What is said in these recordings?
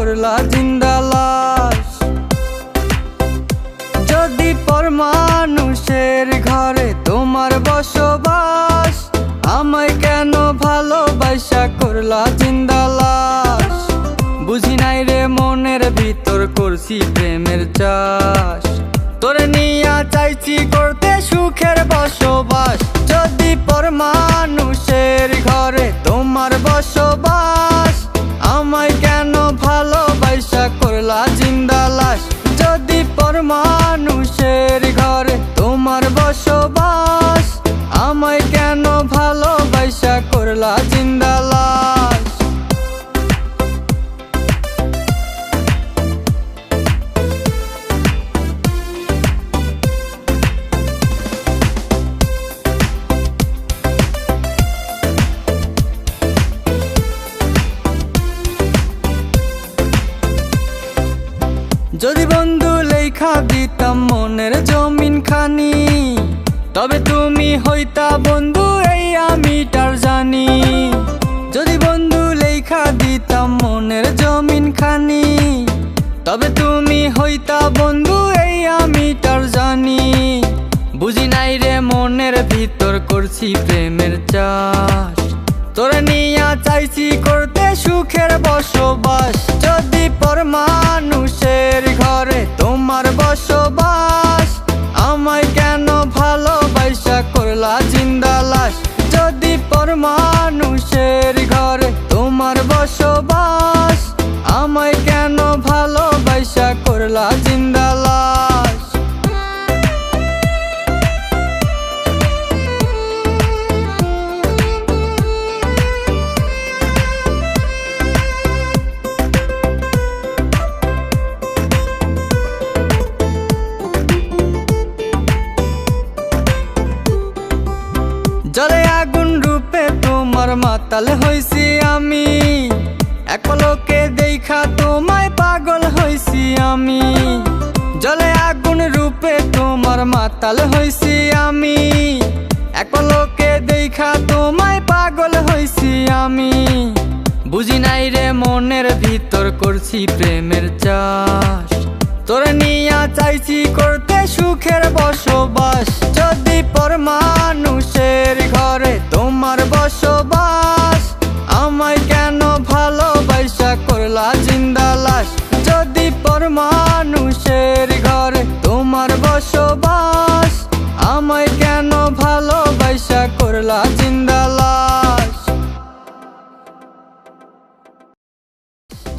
করলা জিন্দা লাশ। যদি পর মানুষের ঘরে তোমার বসবাস, আমায় কেন ভালোবাসা করলা জিন্দা লাশ। বুঝি নাই রে মনের ভিতর করছি প্রেমের চাষ, তোরে নিয়া চাইছি করতে সুখের বসবাস। যদি পর মানুষের ঘরে তোমার বসবাস, আমায় কেন ভালোবাসা করলা জিন্দা লাশ। যদি পর মানুষের ঘরে তোমার বসবাস, আমায় কেন ভালোবাসা করলা জিন্দা লাশ। যদি বন্ধু লেখা দিতাম মনের জমিন খানি, তবে তুমি হইতা বন্ধু এই আমি তার জানি। যদি বন্ধু লেখা দিতাম মনের জমিন খানি, তবে তুমি হইতা বন্ধু এই আমি তার জানি। বুঝি নাই রে মনের ভিতর করছি প্রেমের চাষ, তোরে নিয়া চাইছি করতে সুখের বসবাস। যদি পর মানুষের ঘরে তোমার বসবাস, আমায় কেন ভালোবাসা করলা জিন্দা লাশ। যদি পর মানুষের ঘরে তোমার বসবাস, আমায় কেন ভালোবাসা করলা জিন্দা লাশ। জলে আগুন রূপে তোমার মাতাল হইছি আমি, এক পলকে দেখা তোমায় পাগল হইছি আমি। জলে আগুন রূপে তোমার মাতাল হইছি আমি, এক পলকে দেখা তোমায় পাগল হইছি আমি। বুঝি নাই রে মনের ভিতর করছি প্রেমের চাষ, তোরে নিয়া চাইছি করতে সুখের বসবাস। যদি পর মানুষের ঘরে তোমার বসবাস, আমায় কেন ভালোবাসা করলা জিন্দা লাশ। যদি পর মানুষের ঘরে তোমার বসবাস, আমায় কেন ভালোবাসা করলা জিন্দা লাশ।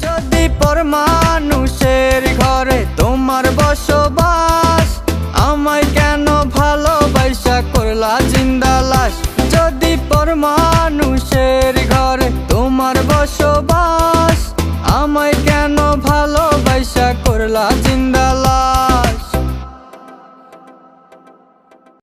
যদি পর মানুষের ঘরে তোমার বসবাস, আমায় কেন ভালোবাসা করলা জিন্দা লাশ। যদি পর মানুষের